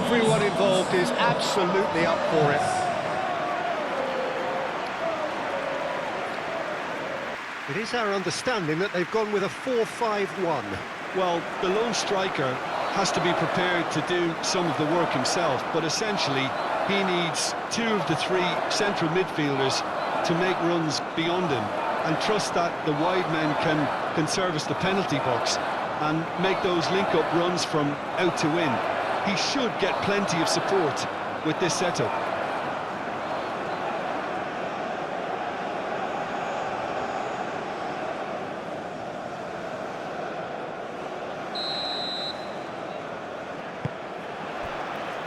Everyone involved is absolutely up for it. It is our understanding that they've gone with a 4-5-1. Well, the lone striker has to be prepared to do some of the work himself, but essentially he needs two of the three central midfielders to make runs beyond him and trust that the wide men can service the penalty box and make those link-up runs from out to in. He should get plenty of support with this setup.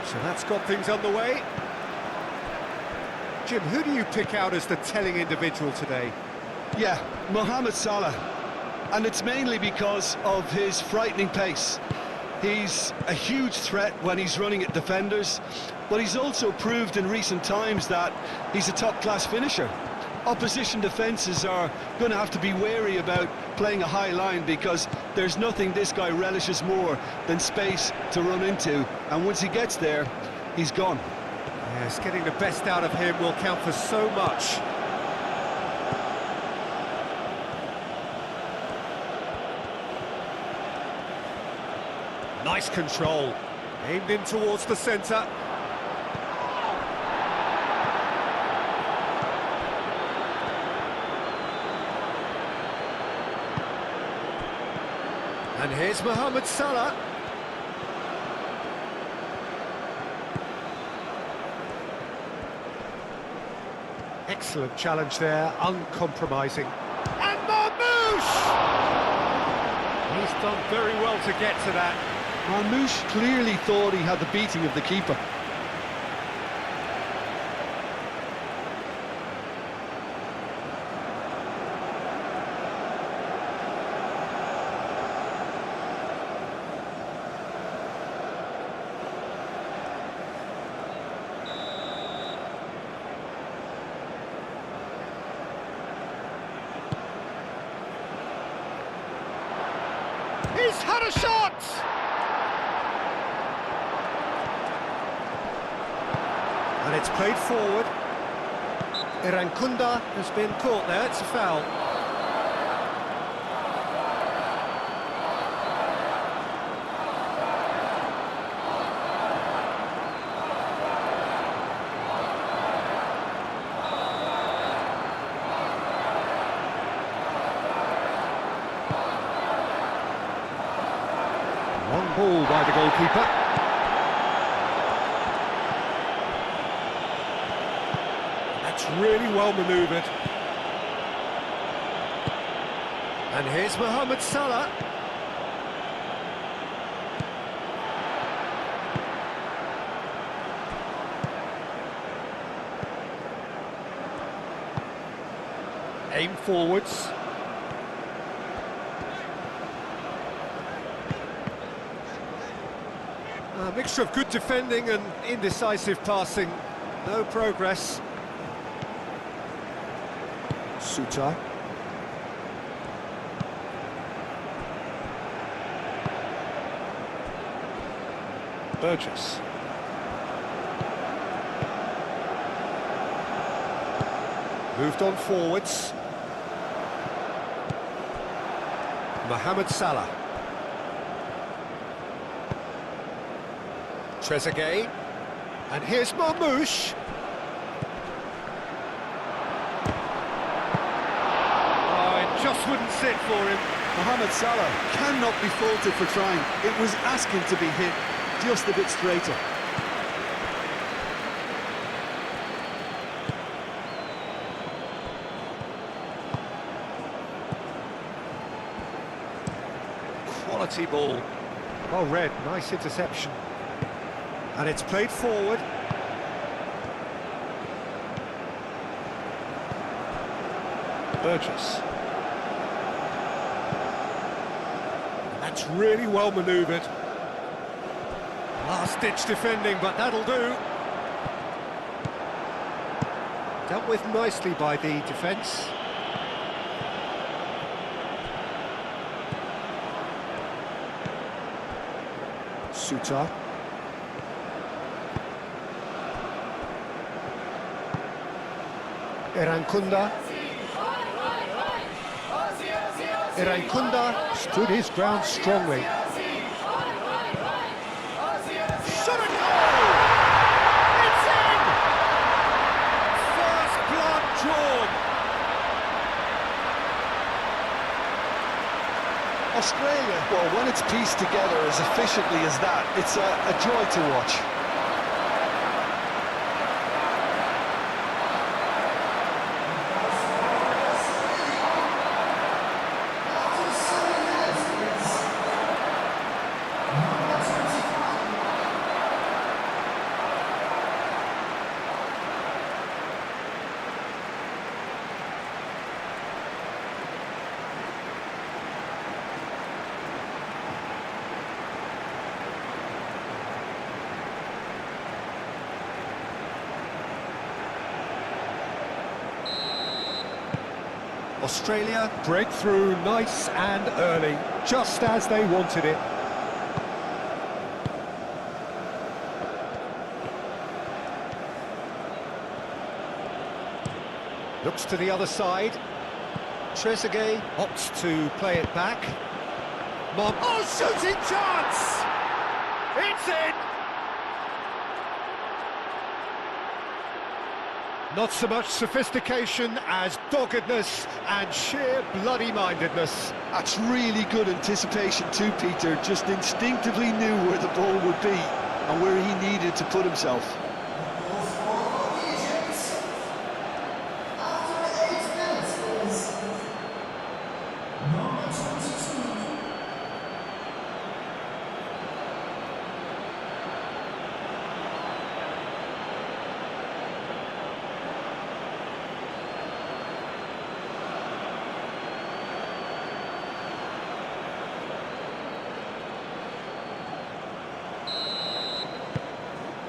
So that's got things underway. Jim, who do you pick out as the telling individual today? Yeah, Mohamed Salah. And it's mainly because of his frightening pace. He's a huge threat when he's running at defenders, but he's also proved in recent times that he's a top-class finisher. Opposition defences are going to have to be wary about playing a high line because there's nothing this guy relishes more than space to run into, and once he gets there, he's gone. Yes, getting the best out of him will count for so much. Nice control. Aimed in towards the centre. And here's Mohamed Salah. Excellent challenge there, uncompromising. And Marmoush! He's done very well to get to that. Marmoush clearly thought he had the beating of the keeper. He's had a shot! And it's played forward. Irankunda has been caught there, it's a foul. Long ball by the goalkeeper. That's really well manoeuvred. And here's Mohamed Salah. Aim forwards. A mixture of good defending and indecisive passing. No progress. Suter. Burgess. Moved on forwards. Mohamed Salah. Trezeguet. And here's Marmoush. Oh, it just wouldn't sit for him. Mohamed Salah cannot be faulted for trying. It was asking to be hit just a bit straighter. Quality ball. Well read, nice interception. And it's played forward. Burgess. That's really well manoeuvred. Last-ditch defending, but that'll do. Dealt with nicely by the defence. Suter. Irankunda. Irankunda stood his ground strongly. Shot and goal! It's in! First blood drawn. Australia, well, when it's pieced together as efficiently as that, it's a joy to watch. Australia break through nice and early, just as they wanted it. Looks to the other side. Trezeguet opts to play it back. Oh, shooting chance! It's in! Not so much sophistication as doggedness and sheer bloody-mindedness. That's really good anticipation too, Peter. Just instinctively knew where the ball would be and where he needed to put himself.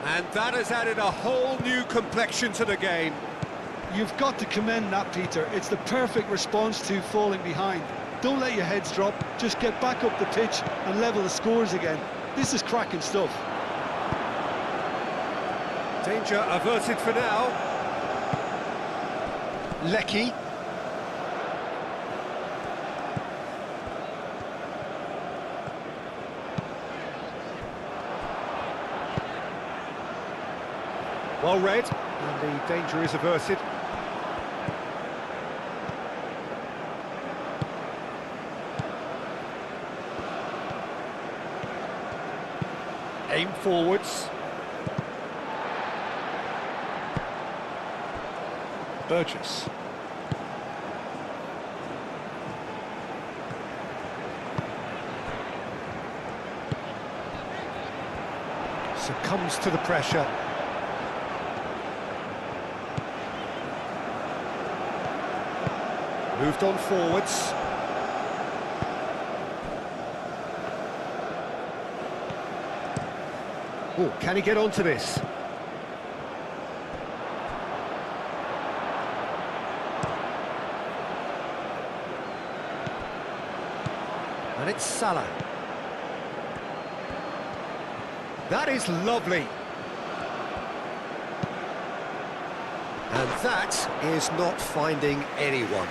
And that has added a whole new complexion to the game. You've got to commend that, Peter. It's the perfect response to falling behind. Don't let your heads drop, just get back up the pitch and level the scores again. This is cracking stuff. Danger averted for now. Lecky. Well read, and the danger is averted. Aim forwards. Burgess. Succumbs to the pressure. Moved on forwards. Oh, can he get onto this? And it's Salah. That is lovely. And that is not finding anyone.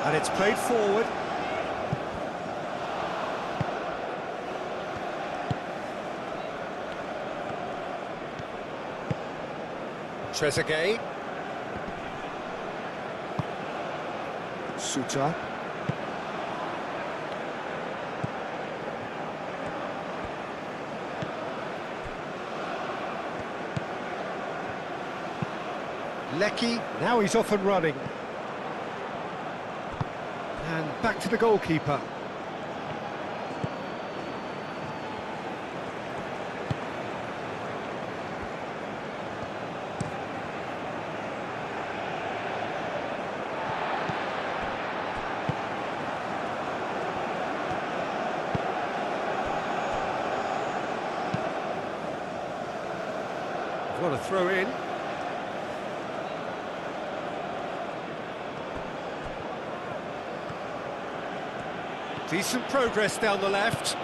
And it's played forward. Trezeguet. Suter. Lecky, now he's off and running. And back to the goalkeeper. What a throw in. Decent progress down the left.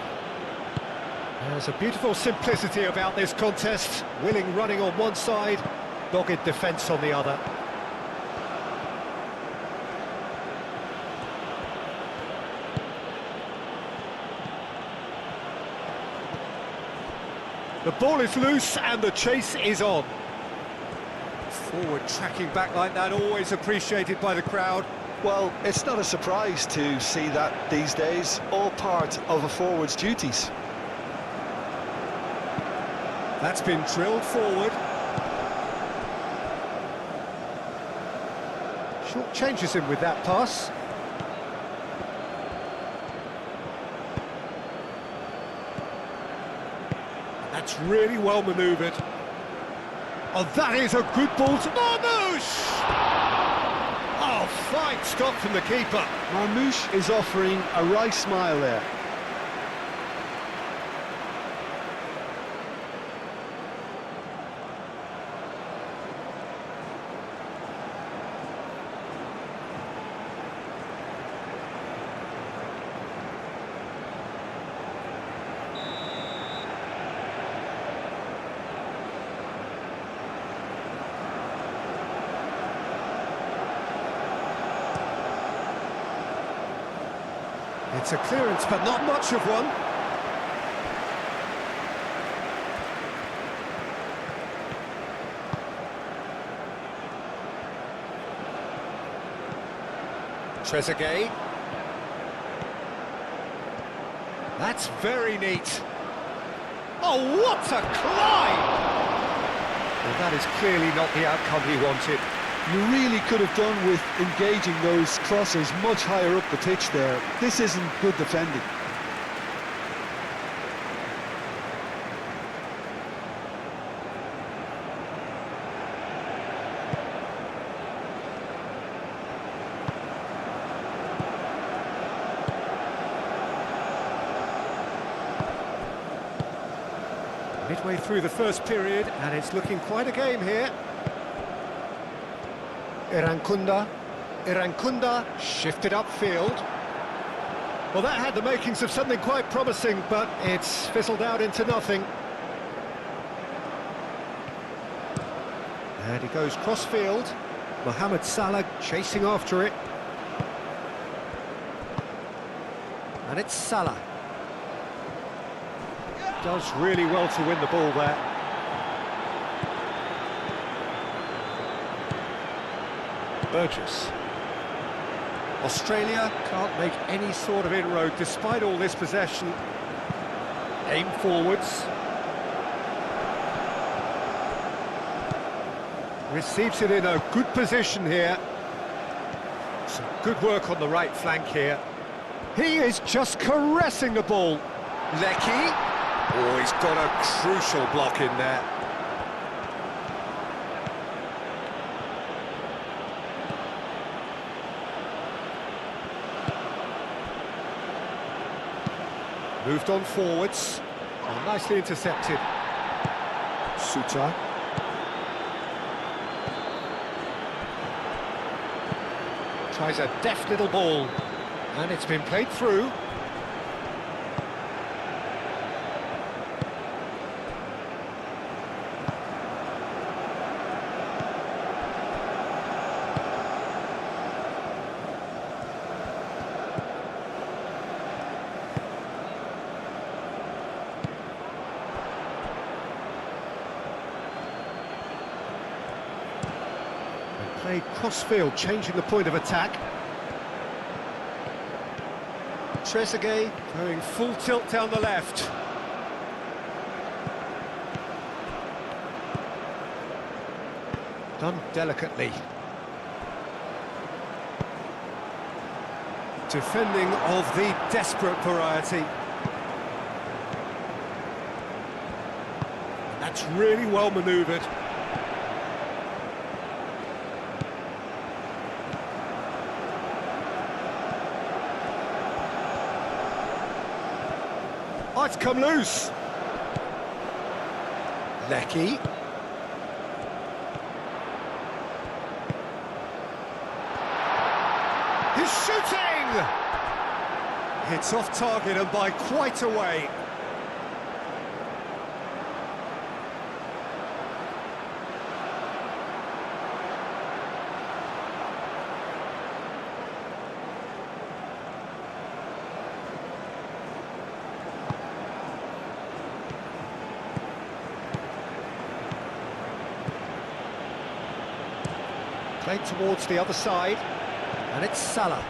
There's a beautiful simplicity about this contest. Willing running on one side, dogged defence on the other. The ball is loose and the chase is on. Forward tracking back like that, always appreciated by the crowd. Well, it's not a surprise to see that these days, all part of a forward's duties. That's been drilled forward. Short changes him with that pass. That's really well manoeuvred. Oh, that is a good ball to Marmoush! Oh, fine stop from the keeper. Marmoush is offering a wry smile there. It's a clearance, but not much of one. Trezeguet. That's very neat. Oh, what a climb! Well, that is clearly not the outcome he wanted. You really could have done with engaging those crossers much higher up the pitch there. This isn't good defending. Midway through the first period, and it's looking quite a game here. Irankunda shifted upfield. Well, that had the makings of something quite promising, but it's fizzled out into nothing. And he goes cross-field. Mohamed Salah chasing after it. And it's Salah. Does really well to win the ball there. Burgess. Australia can't make any sort of inroad despite all this possession. Aim forwards. Receives it in a good position here. Some good work on the right flank here. He is just caressing the ball. Lecky. Oh, he's got a crucial block in there. Moved on forwards. Oh, nicely intercepted. Suter. Tries a deft little ball. And it's been played through. Played cross-field, changing the point of attack. Trezeguet going full tilt down the left. Done delicately. Defending of the desperate variety. That's really well manoeuvred. Oh, it's come loose. Lecky. It's off target and by quite a way. Played towards the other side, and it's Salah.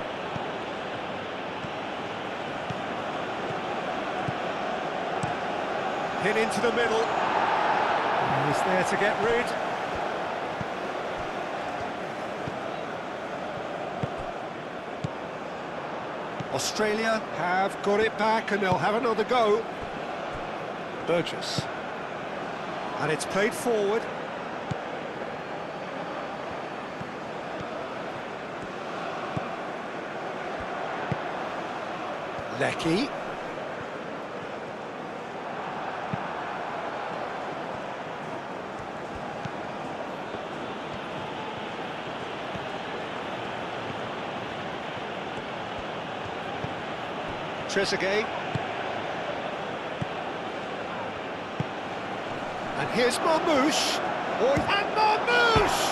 Hit into the middle. He's there to get rid. Australia have got it back and they'll have another go. Burgess. And it's played forward. Lecky. Trezeguet. And here's Marmouche. And Marmouche!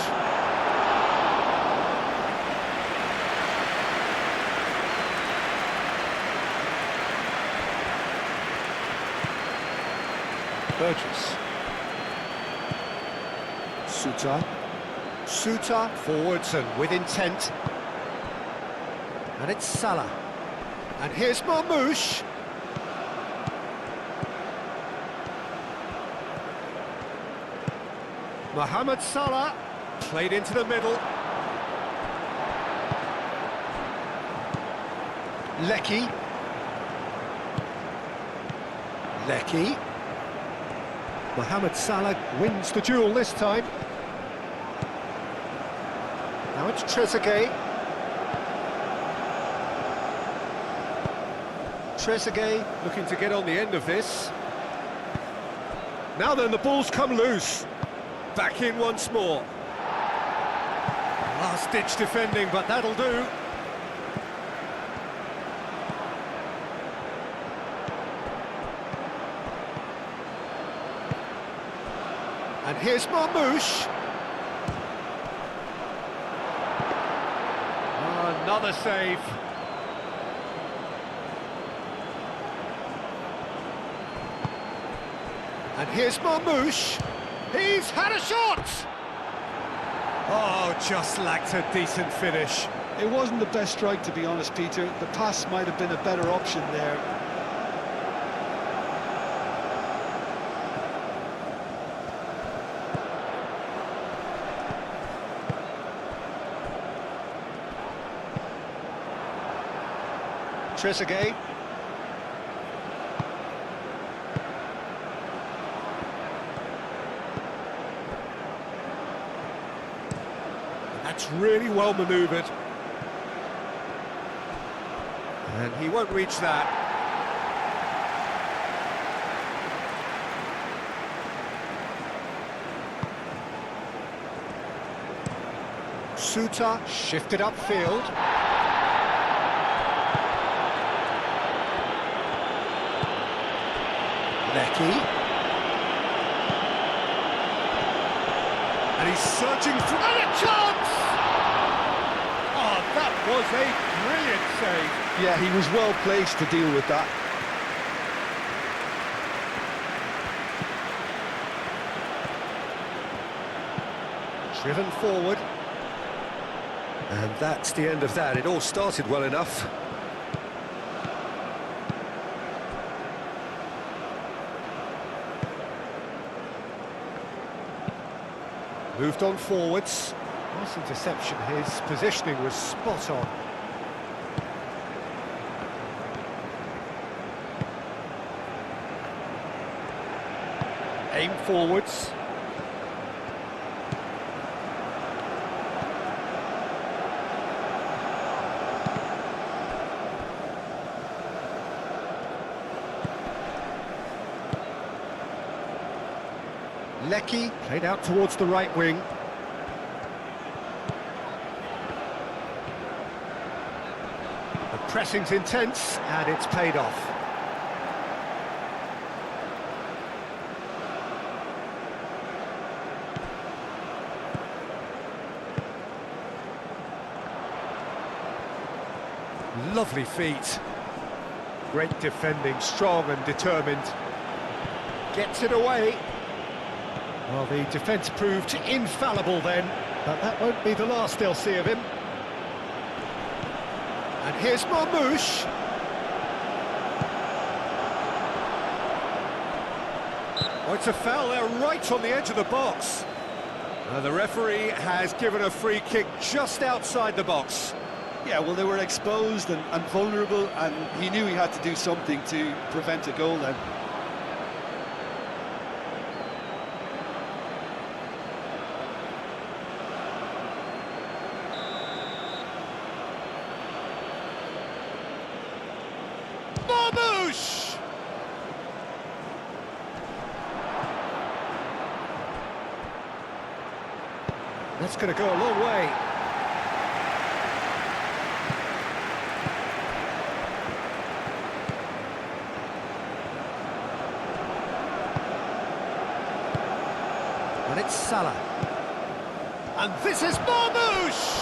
Burgess. Suter forwards and with intent. And it's Salah. And here's Marmouche. Mohamed Salah played into the middle. Lecky. Mohamed Salah wins the duel this time. Now it's Trezeguet. Trezeguet looking to get on the end of this. Now then, the ball's come loose. Back in once more. Last-ditch defending, but that'll do. And here's Marmouche. Oh, another save. And here's Marmouche. He's had a shot! Oh, just lacked a decent finish. It wasn't the best strike, to be honest, Peter. The pass might have been a better option there. Trezeguet. That's really well manoeuvred. And he won't reach that. Suter shifted upfield. Lecky. And he's searching for a chance! Oh, that was a brilliant save. Yeah, he was well placed to deal with that. Driven forward. And that's the end of that. It all started well enough. Moved on forwards. Nice interception. His positioning was spot on. Aim forwards. Lecky played out towards the right wing. A Pressing's intense, and it's paid off. Lovely feet. Great defending, strong and determined. Gets it away. Well, the defence proved infallible then, but that won't be the last they'll see of him. And here's Marmouche. Oh, it's a foul there right on the edge of the box. The referee has given a free kick just outside the box. Yeah, well, they were exposed and vulnerable, and he knew he had to do something to prevent a goal then. Marmouche! That's going to go a long way. And it's Salah. And this is Marmouche!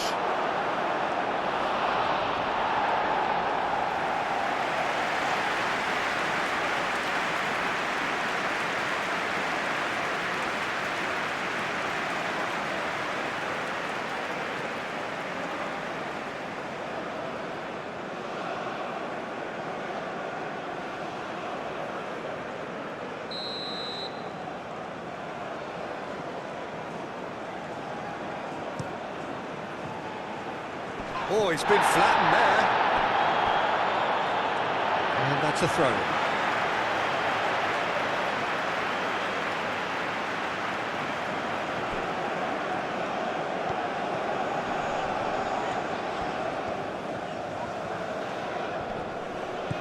Oh, he's been flattened there. And that's a throw.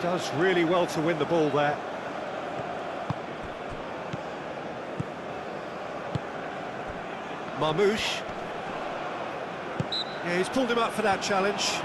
Does really well to win the ball there. Marmouche. Yeah, he's pulled him up for that challenge.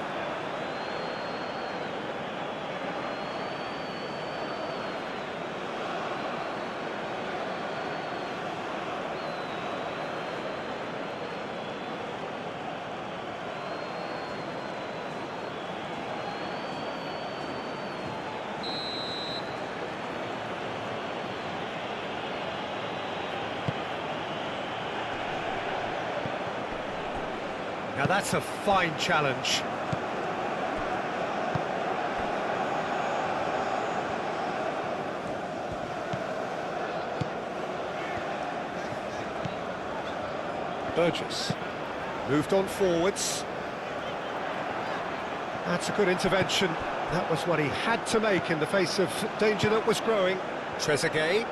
Now that's a fine challenge. Burgess moved on forwards. That's a good intervention. That was what he had to make in the face of danger that was growing. Trezeguet.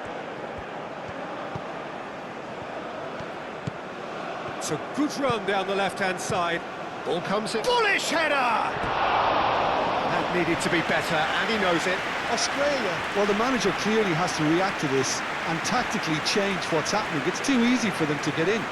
It's a good run down the left-hand side. Ball comes in. Bullish header! That needed to be better, and he knows it. Australia, well, the manager clearly has to react to this and tactically change what's happening. It's too easy for them to get in.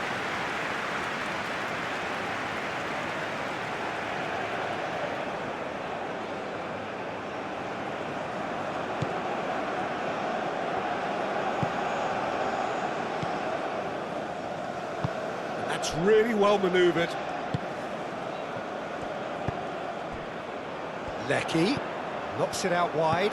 That's really well manoeuvred. Lecky knocks it out wide.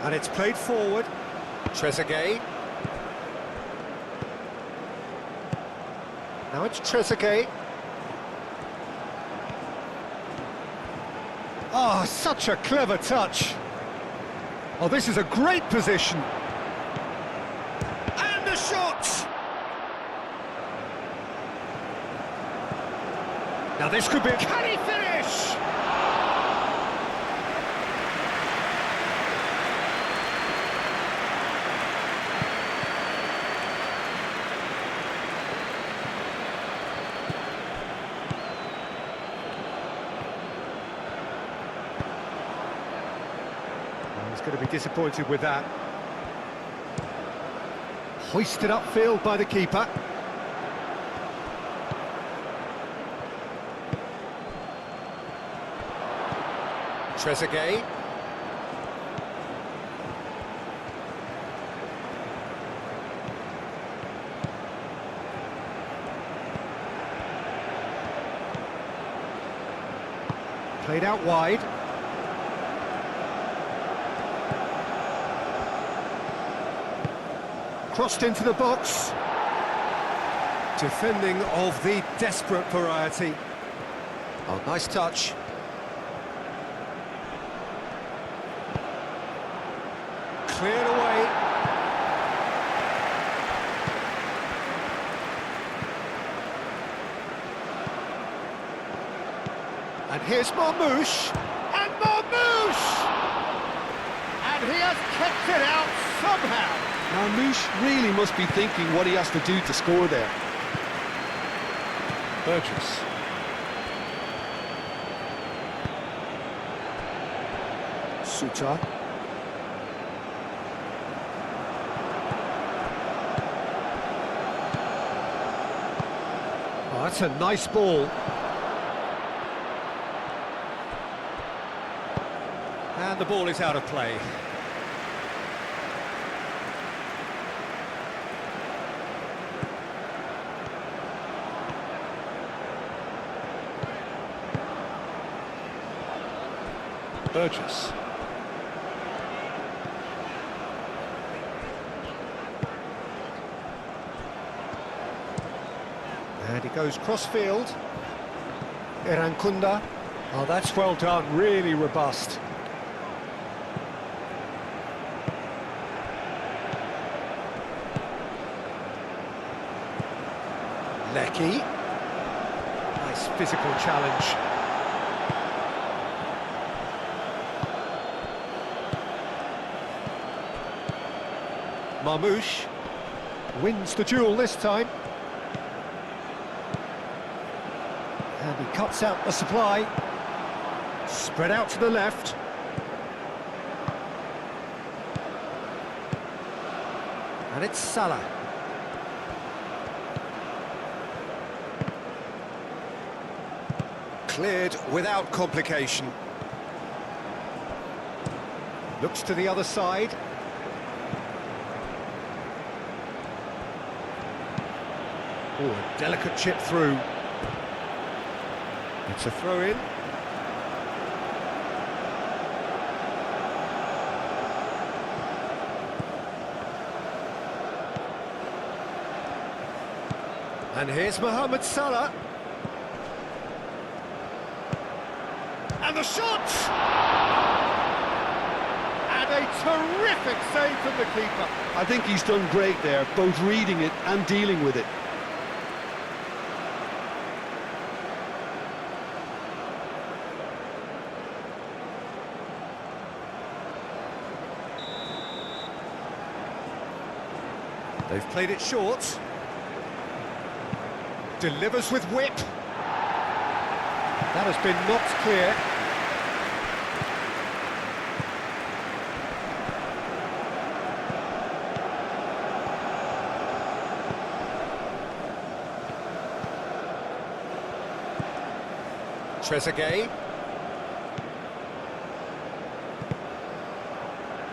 And it's played forward. Trezeguet. Now it's Trezeguet. Oh, such a clever touch. Oh, this is a great position. And the shot! Now this could be... Can he finish? going to be disappointed with that. Hoisted upfield by the keeper. Trezeguet. Played out wide. Crossed into the box. Defending of the desperate variety. Oh, nice touch. Cleared away. And here's Marmoush. And Marmoush! And he has kept it out somehow. Marmoush really must be thinking what he has to do to score there. Burgess. Suter. Oh, that's a nice ball. And the ball is out of play. Burgess. And he goes cross-field. Irankunda. Oh, that's well done, really robust. Lecky. Nice physical challenge. Marmoush wins the duel this time. And he cuts out the supply. Spread out to the left. And it's Salah. Cleared without complication. Looks to the other side. Oh, a delicate chip through. It's a throw-in. And here's Mohamed Salah. And the shot! And a terrific save from the keeper. I think he's done great there, both reading it and dealing with it. They've played it short. Delivers with whip. That has been knocked clear. Trezeguet.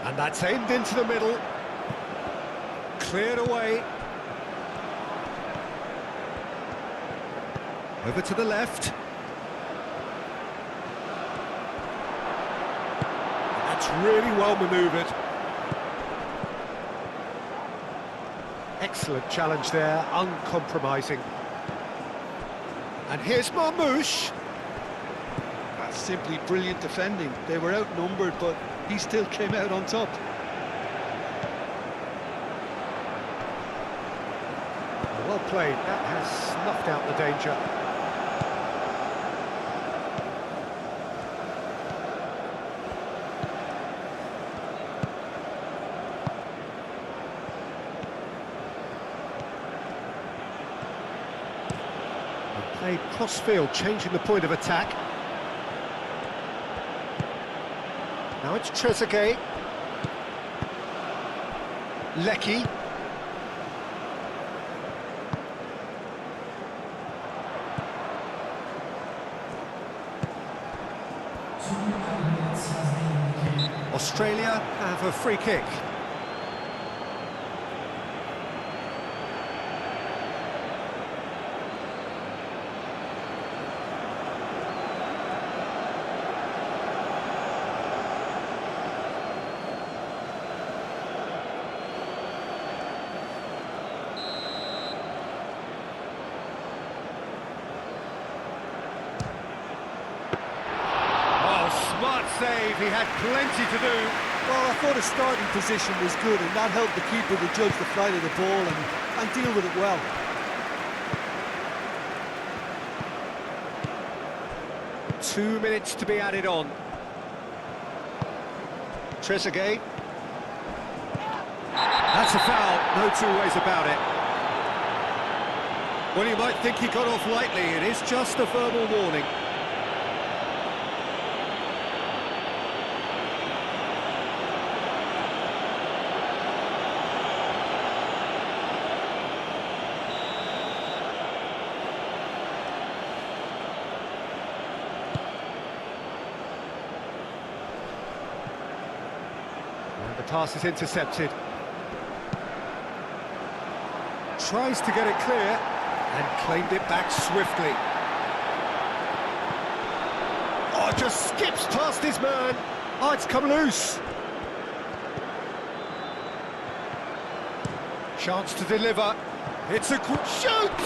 And that's aimed into the middle. Cleared away. Over to the left. That's really well manoeuvred. Excellent challenge there, uncompromising. And here's Marmoush. That's simply brilliant defending. They were outnumbered, but he still came out on top. Well played, that has snuffed out the danger. Played cross-field, changing the point of attack. Now it's Trezeguet. Lecky. Australia have a free kick. Smart save, he had plenty to do. Well, I thought his starting position was good, and that helped the keeper to judge the flight of the ball and deal with it well. Two minutes to be added on. Trezeguet. That's a foul, no two ways about it. Well, you might think he got off lightly, it is just a verbal warning. The pass is intercepted. Tries to get it clear and claimed it back swiftly. Oh, just skips past his man. Oh, it's come loose. Chance to deliver. It's a good shoot.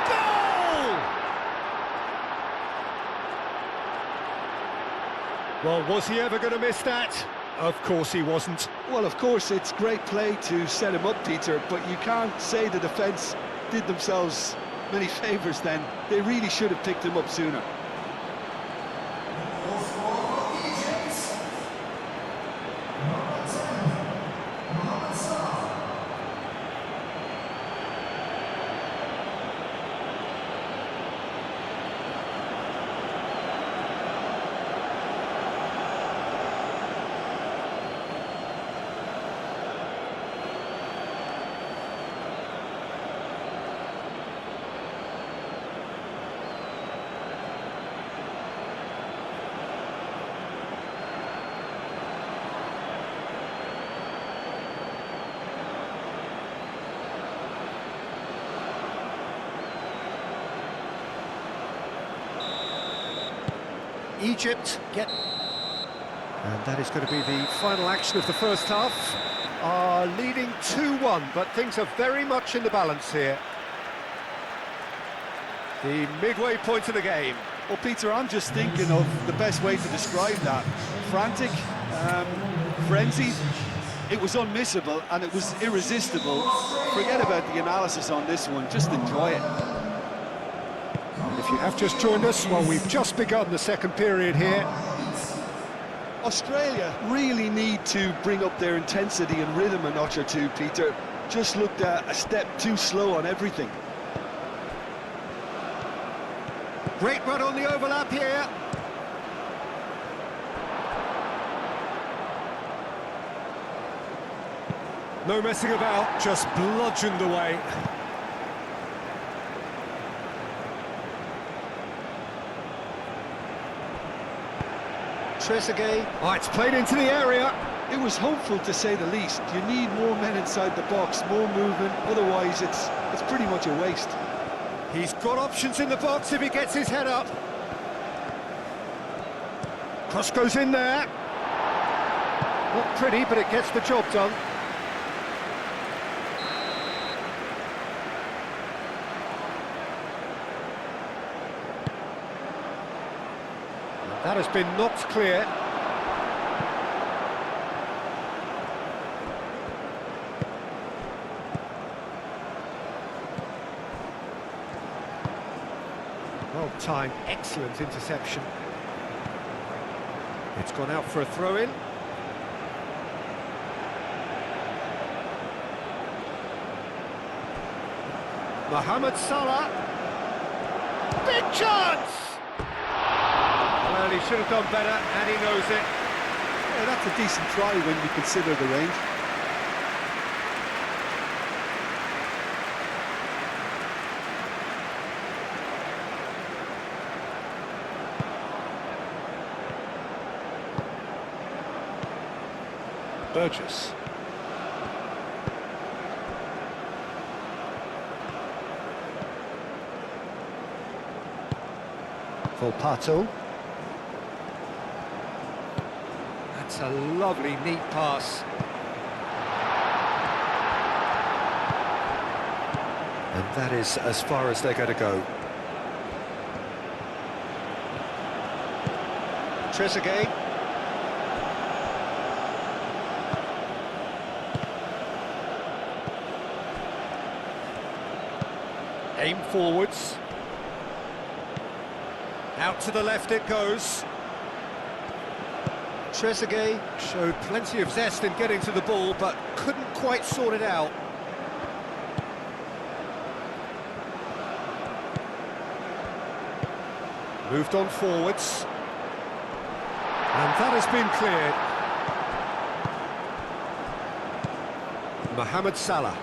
Goal! Well, was he ever going to miss that? Of course he wasn't. Well, of course, it's great play to set him up, Peter, but you can't say the defence did themselves many favours then. They really should have picked him up sooner. Egypt get... And that is going to be the final action of the first half. Are leading 2-1, but things are very much in the balance here. The midway point of the game. Well, Peter, I'm just thinking of the best way to describe that. Frantic, frenzied. It was unmissable and it was irresistible. Forget about the analysis on this one, just enjoy it. If you have just joined us, well, we've just begun the second period here. Australia really need to bring up their intensity and rhythm a notch or two, Peter. Just looked a step too slow on everything. Great run on the overlap here. No messing about, just bludgeoned away. Trezeguet. Oh, it's played into the area. It was hopeful, to say the least. You need more men inside the box, more movement, otherwise it's pretty much a waste. He's got options in the box if he gets his head up. Cross goes in there. Not pretty, but it gets the job done. That has been knocked clear. Well timed, excellent interception. It's gone out for a throw-in. Mohamed Salah. Big chance! Well, he should have done better, and he knows it. Yeah, that's a decent try when you consider the range. Burgess. Volpato. That's a lovely, neat pass. And that is as far as they're going to go. Trezeguet. Aim forwards. Out to the left it goes. Trezeguet showed plenty of zest in getting to the ball, but couldn't quite sort it out. Moved on forwards. And that has been cleared. Mohamed Salah.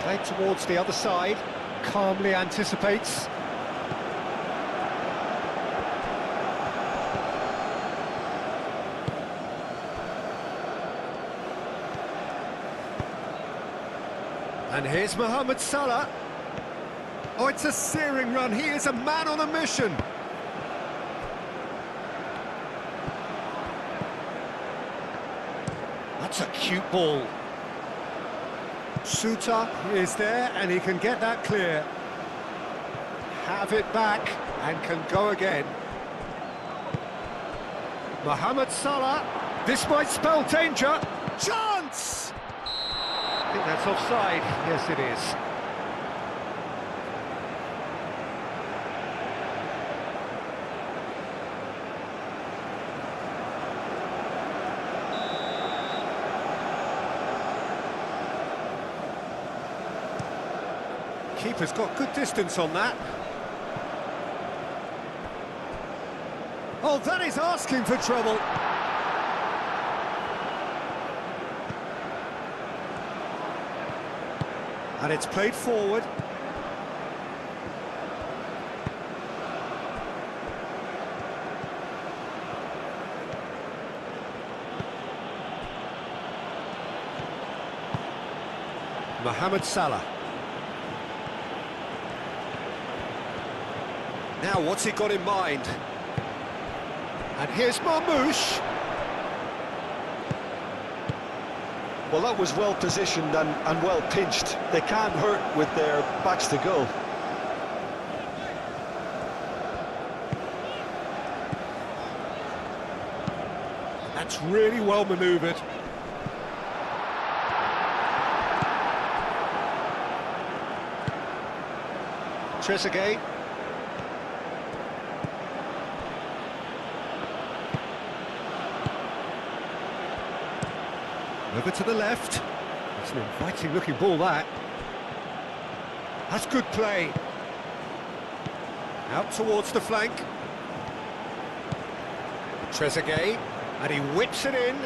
Played towards the other side, calmly anticipates. And here's Mohamed Salah. Oh, it's a searing run. He is a man on a mission. That's a cute ball. Suter is there and he can get that clear. Have it back and can go again. Mohamed Salah. This might spell danger. Chance! I think that's offside. Yes, it is. Keeper's got good distance on that. Oh, that is asking for trouble. And it's played forward. Mohamed Salah. Now, what's he got in mind? And here's Marmoush. Well, that was well positioned and well pinched. They can't hurt with their backs to goal. That's really well manoeuvred. Trezeguet. Over to the left. It's an inviting looking ball, that. That's good play. Out towards the flank. Trezeguet, and he whips it in.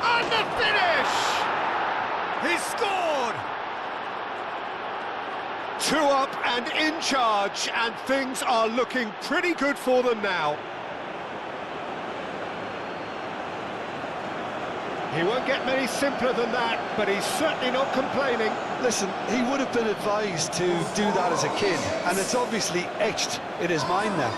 And the finish! He scored! 2 up and in charge, and things are looking pretty good for them now. He won't get many simpler than that, but he's certainly not complaining. Listen, he would have been advised to do that as a kid, and it's obviously etched in his mind now.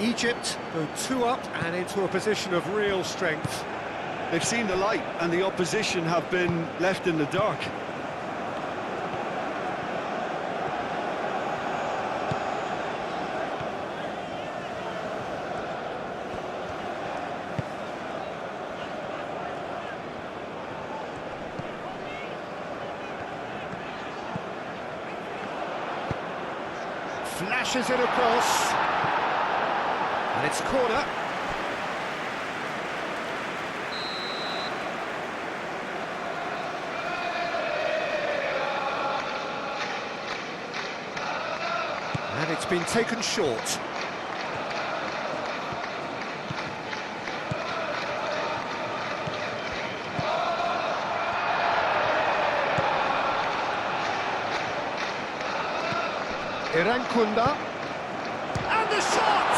Egypt go 2 up and into a position of real strength. They've seen the light, and the opposition have been left in the dark. Flat Smashes it across. And it's corner. And it's been taken short. Irankunda. And the shot!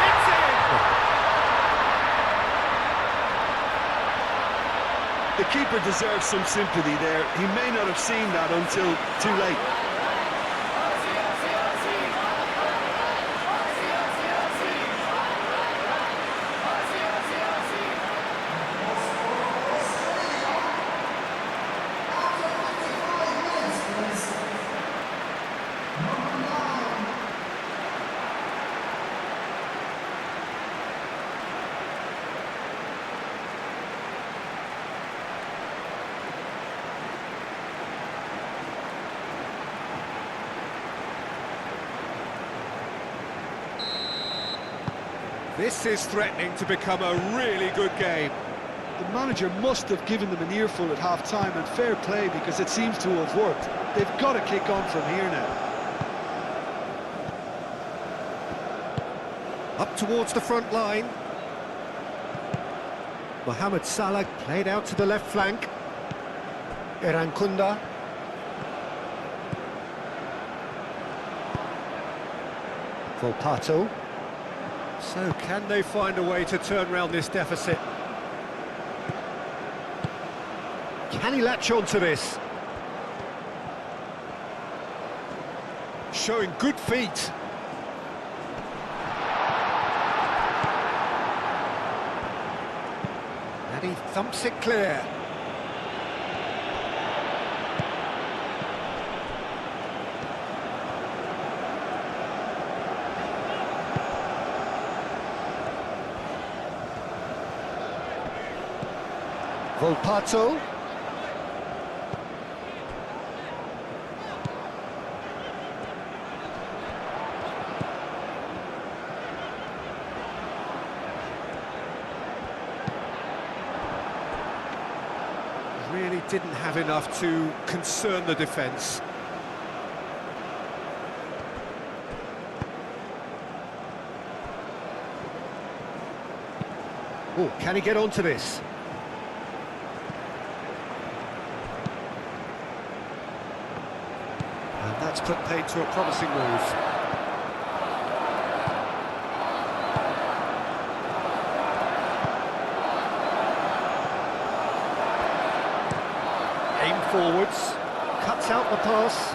It's in! The keeper deserves some sympathy there. He may not have seen that until too late. This is threatening to become a really good game. The manager must have given them an earful at half-time, and fair play, because it seems to have worked. They've got to kick on from here now. Up towards the front line. Mohamed Salah played out to the left flank. Irankunda. Volpato. So can they find a way to turn around this deficit? Can he latch on to this? Showing good feet. And he thumps it clear. Volpato. Really didn't have enough to concern the defence. Oh, can he get onto this? And that's put paid to a promising move. Aim forwards, cuts out the pass.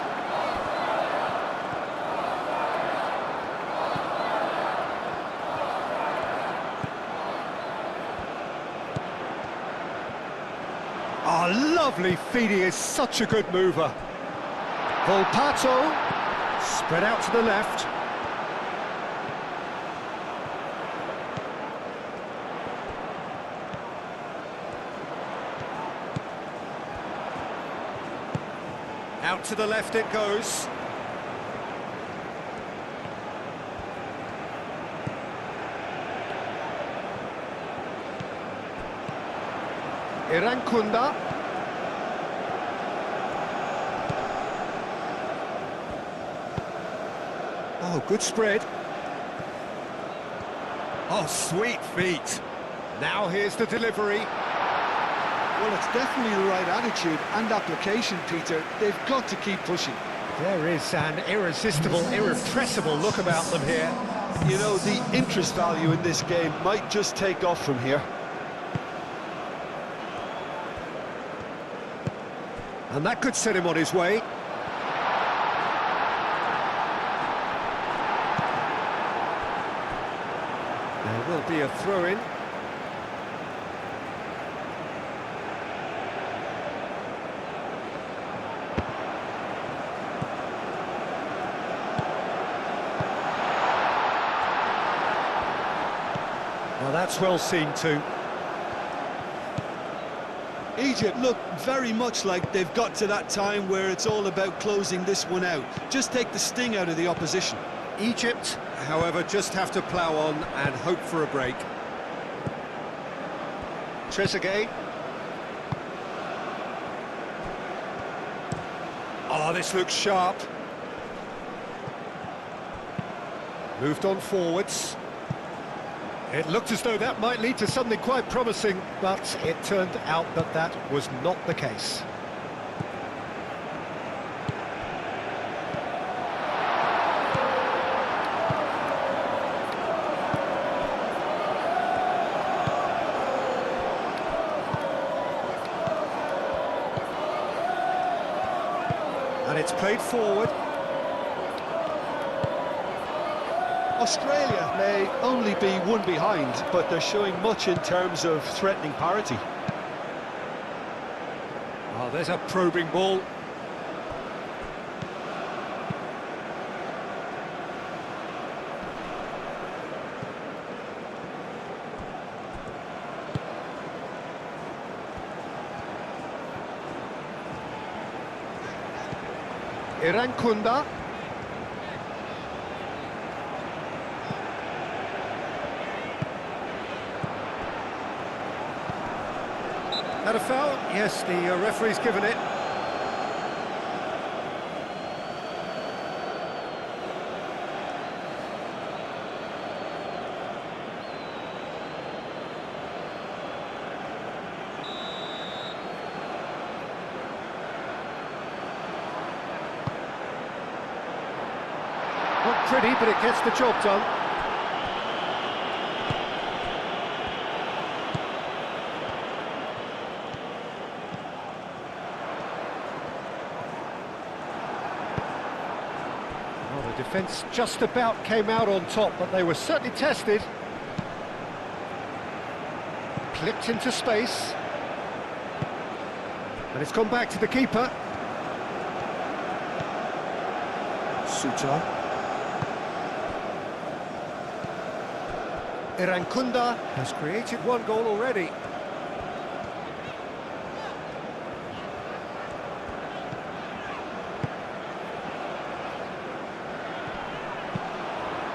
Oh, lovely feed, he is such a good mover. Volpato, spread out to the left. Out to the left it goes. Irankunda. Oh, good spread. Oh, sweet feet. Now here's the delivery. Well, it's definitely the right attitude and application, Peter. They've got to keep pushing. There is an irresistible, irrepressible look about them here. You know, the interest value in this game might just take off from here. And that could set him on his way. There will be a throw-in. Well, that's well seen too. Egypt look very much like they've got to that time where it's all about closing this one out. Just take the sting out of the opposition. Egypt, however, just have to plough on and hope for a break. Trezeguet. Oh, this looks sharp. Moved on forwards. It looked as though that might lead to something quite promising, but it turned out that that was not the case. And it's played forward. Australia may only be one behind, but they're showing much in terms of threatening parity. Oh, there's a probing ball. Irankunda. Had a foul? Yes, the referee's given it. Not pretty, but it gets the job done. Well, the defence just about came out on top, but they were certainly tested. Clipped into space. And it's gone back to the keeper. Suta. Irankunda has created one goal already.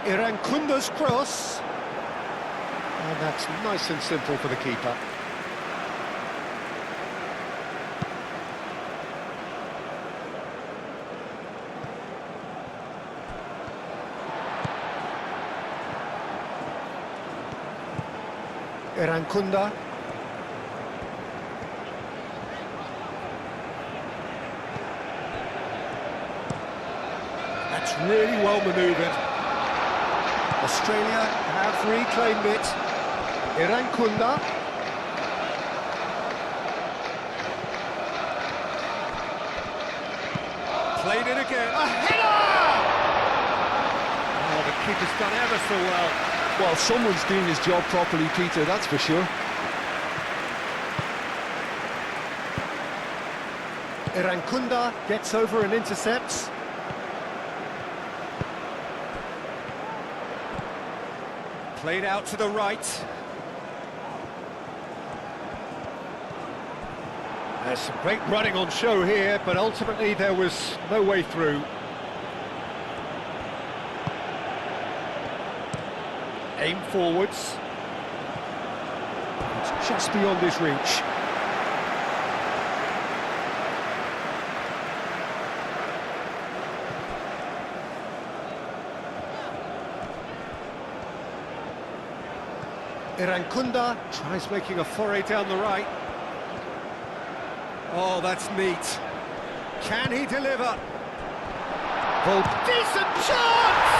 Irankunda's cross. And that's nice and simple for the keeper. Irankunda. That's really well manoeuvred. Australia have reclaimed it. Irankunda. Played it again. A header! Oh, the keeper's done ever so well. Well, someone's doing his job properly, Peter, that's for sure. Irankunda gets over and intercepts. Played out to the right. There's some great running on show here, but ultimately there was no way through. Aim forwards. It's just beyond his reach. Irankunda tries making a foray down the right. Oh, that's neat. Can he deliver? Oh, decent chance!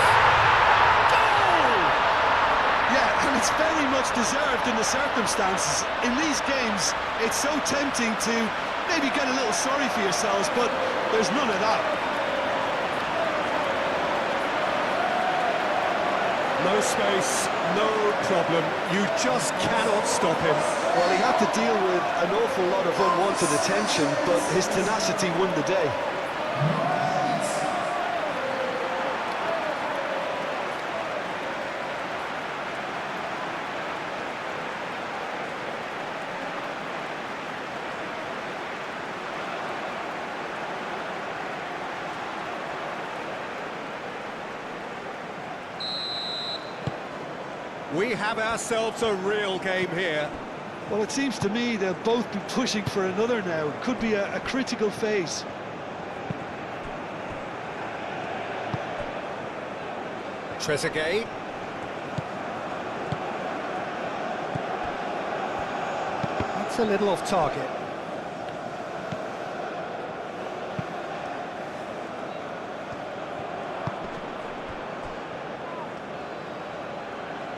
Goal! Yeah, and it's very much deserved in the circumstances. In these games, it's so tempting to maybe get a little sorry for yourselves, but there's none of that. No space, no problem. You just cannot stop him. Well, he had to deal with an awful lot of unwanted attention, but his tenacity won the day. We have ourselves a real game here. Well, it seems to me they'll both be pushing for another now. It could be a critical phase. Trezeguet. That's a little off target.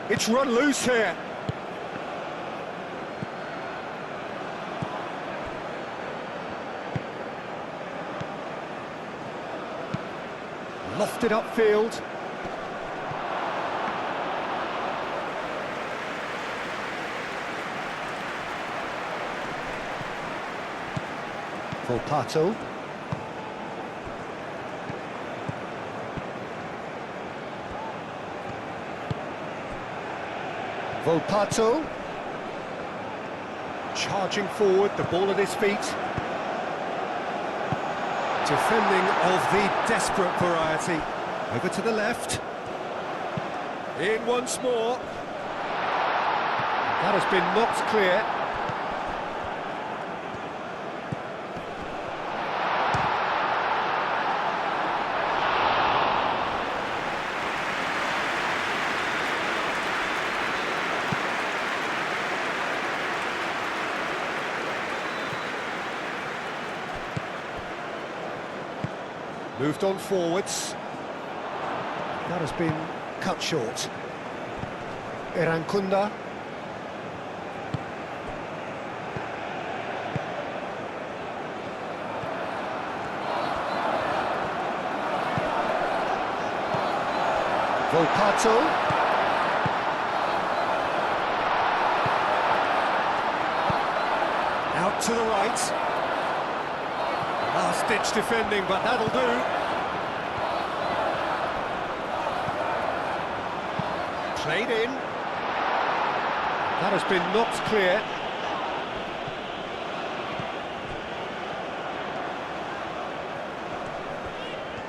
It's run loose here. Lofted upfield. Volpato. Volpato. Charging forward, the ball at his feet. Defending of the desperate variety. Over to the left. In once more. That has been knocked clear. Moved on forwards. That has been cut short. Irankunda. Volpato. Out to the right. Last-ditch defending, but that'll do. Played in. That has been knocked clear.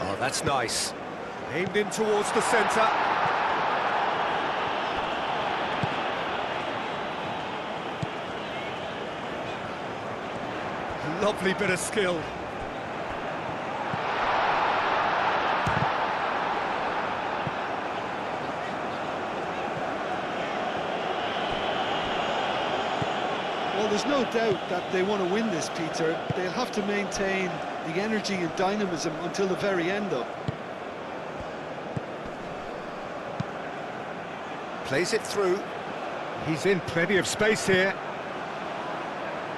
Oh, that's nice. Aimed in towards the centre. Lovely bit of skill. Well, there's no doubt that they want to win this, Peter. They'll have to maintain the energy and dynamism until the very end, though. Plays it through. He's in plenty of space here.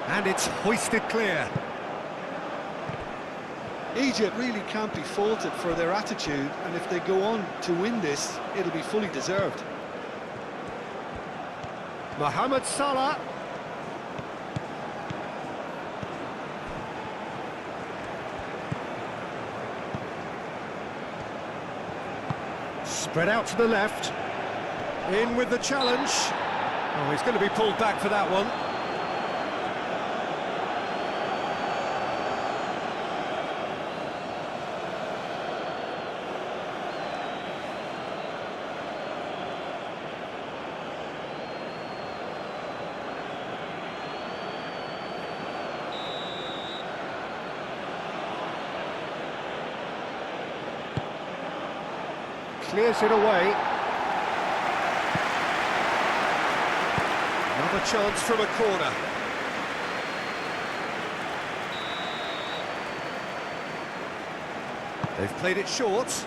And it's hoisted clear. Egypt really can't be faulted for their attitude, and if they go on to win this, it'll be fully deserved. Mohamed Salah. Spread out to the left. In with the challenge. Oh, he's going to be pulled back for that one. Clears it away. Another chance from a corner. They've played it short.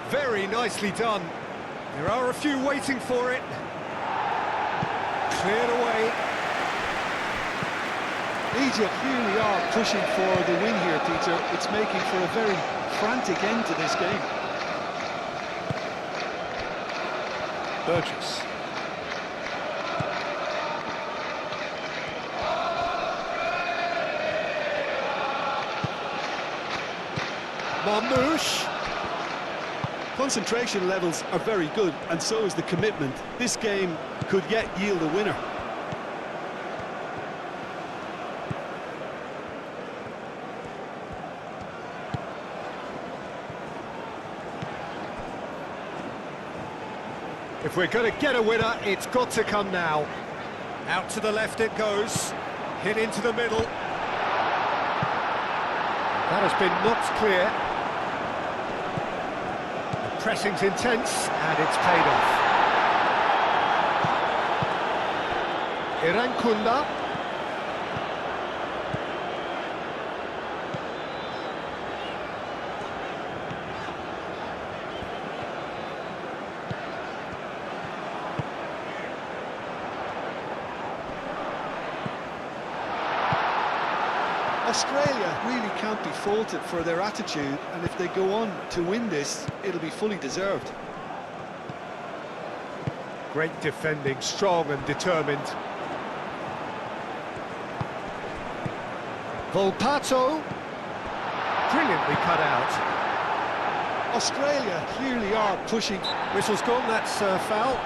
Very nicely done. There are a few waiting for it. Cleared away. Egypt really are pushing for the win here, Peter. It's making for a very frantic end to this game. Burgess. Marmouche. Concentration levels are very good, and so is the commitment. This game could yet yield a winner. If we're going to get a winner, it's got to come now. Out to the left it goes. Hit into the middle. That has been knocked clear. The pressing's intense, and it's paid off. Irankunda. Australia really can't be faulted for their attitude, and if they go on to win this, it'll be fully deserved. Great defending, strong and determined. Volpato, brilliantly cut out. Australia clearly are pushing. Whistle's gone, that's foul.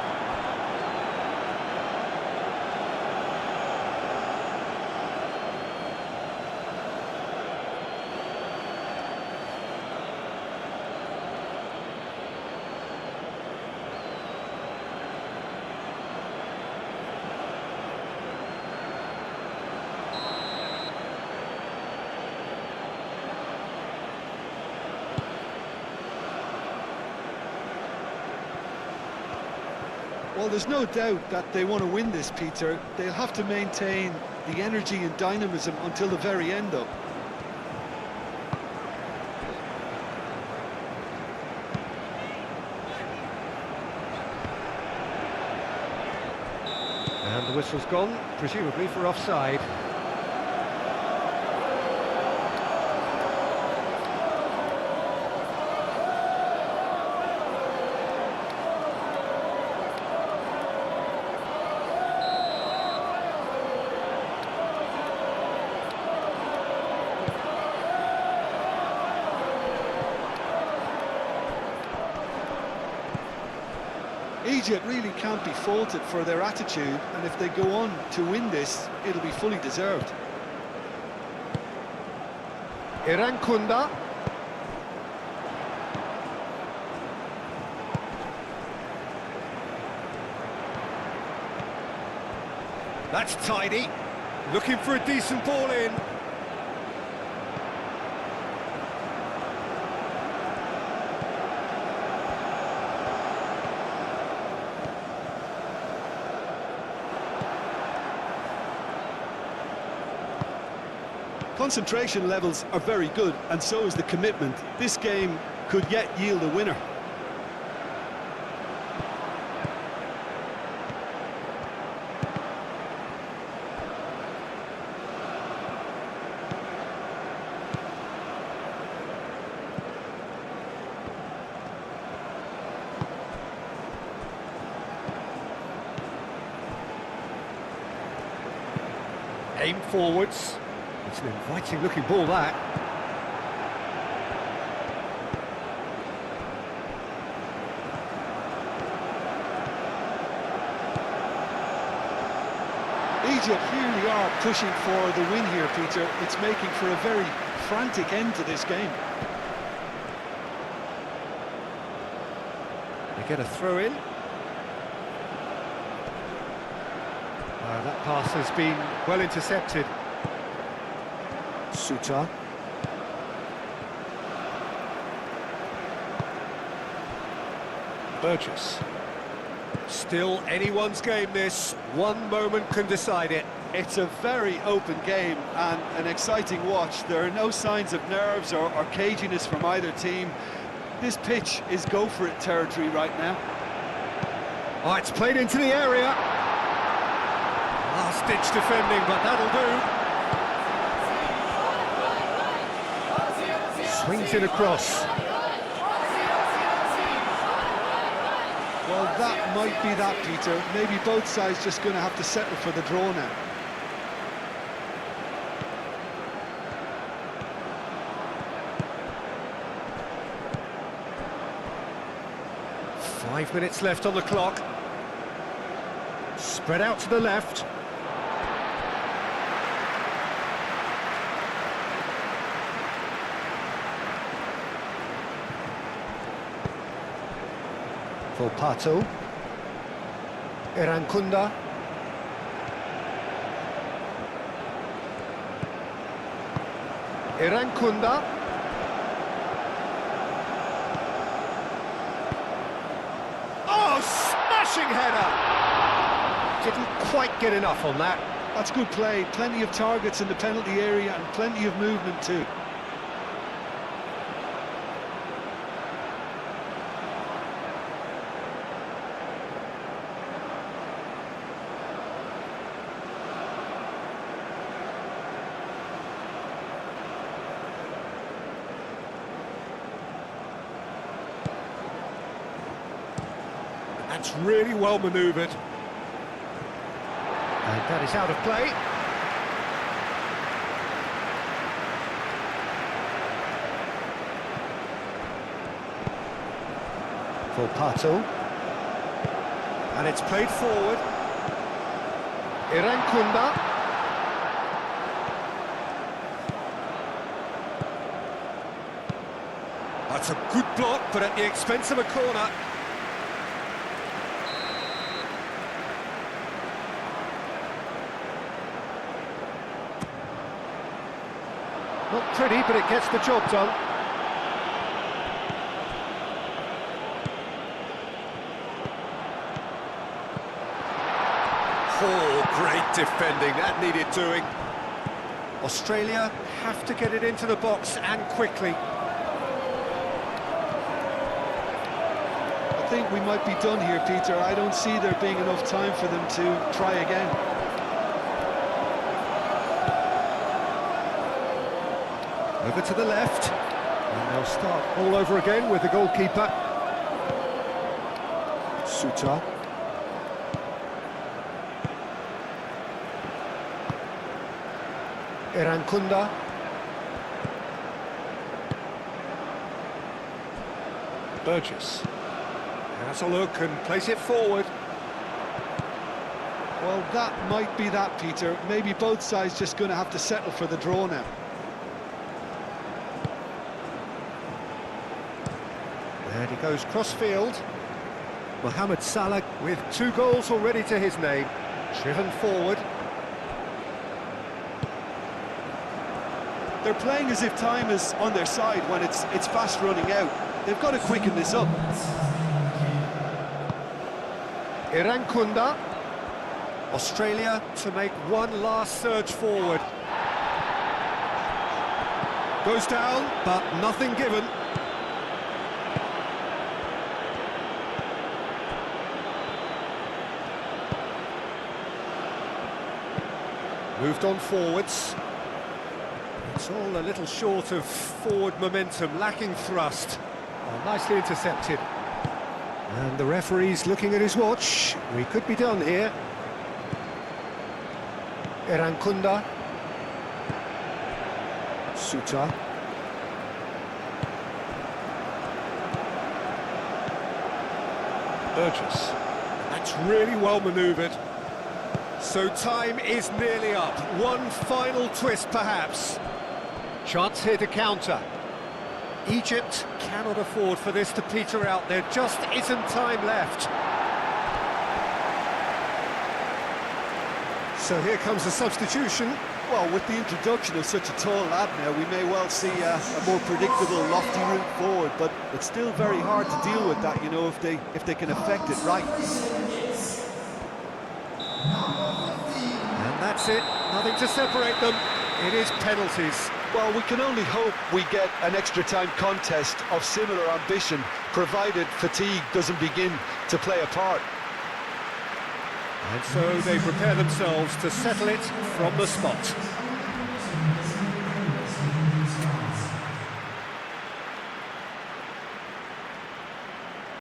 Well, there's no doubt that they want to win this, Peter. They'll have to maintain the energy and dynamism until the very end, though. And the whistle's gone, presumably for offside. Egypt really can't be faulted for their attitude, and if they go on to win this, it'll be fully deserved. Irankunda. That's tidy. Looking for a decent ball in. Concentration levels are very good, and so is the commitment. This game could yet yield a winner. Aim forwards. It's an inviting looking ball, that. Egypt really are pushing for the win here, Peter. It's making for a very frantic end to this game. They get a throw in. That pass has been well intercepted. Suta. Burgess. Still anyone's game, this. One moment can decide it. It's a very open game and an exciting watch. There are no signs of nerves or caginess from either team. This pitch is go-for-it territory right now. Oh, it's played into the area. Last-ditch defending, but that'll do. Swings it across. Well, that might be that, Peter. Maybe both sides just going to have to settle for the draw now. Five minutes left on the clock. Spread out to the left. For Pato. Irankunda. Irankunda. Oh, smashing header! Didn't quite get enough on that. That's good play. Plenty of targets in the penalty area and plenty of movement too. That's really well manoeuvred. And that is out of play. For Pato. And it's played forward. Irankunda. That's a good block, but at the expense of a corner. Not pretty, but it gets the job done. Oh, great defending, that needed doing. Australia have to get it into the box and quickly. I think we might be done here, Peter. I don't see there being enough time for them to try again. Over to the left, and they'll start all over again with the goalkeeper. Suta. Irankunda. Burgess. Has a look and place it forward. Well, that might be that, Peter. Maybe both sides just going to have to settle for the draw now. And he goes cross-field. Mohamed Salah with 2 goals already to his name. Driven forward. They're playing as if time is on their side when it's fast running out. They've got to quicken this up. Irankunda. Australia to make one last surge forward. Goes down, but nothing given. Moved on forwards. It's all a little short of forward momentum, lacking thrust. Oh, nicely intercepted. And the referee's looking at his watch. We could be done here. Irankunda. Suta. Burgess. That's really well manoeuvred. So time is nearly up. One final twist, perhaps. Chance here to counter. Egypt cannot afford for this to peter out. There just isn't time left. So here comes the substitution. Well, with the introduction of such a tall lad now, we may well see a more predictable, lofty route forward, but it's still very hard to deal with that, you know, if they can affect it right. And that's it. Nothing to separate them. It is penalties. Well, we can only hope we get an extra-time contest of similar ambition, provided fatigue doesn't begin to play a part. And so they prepare themselves to settle it from the spot.